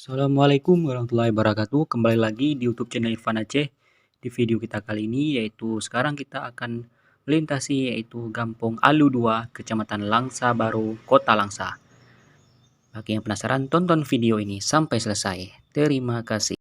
Assalamualaikum warahmatullahi wabarakatuh. Kembali lagi di YouTube channel Irfan Aceh. Di video kita kali ini yaitu sekarang kita akan melintasi yaitu Kampung Alu 2, Kecamatan Langsa Baru, Kota Langsa. Bagi yang penasaran, tonton video ini sampai selesai. Terima kasih.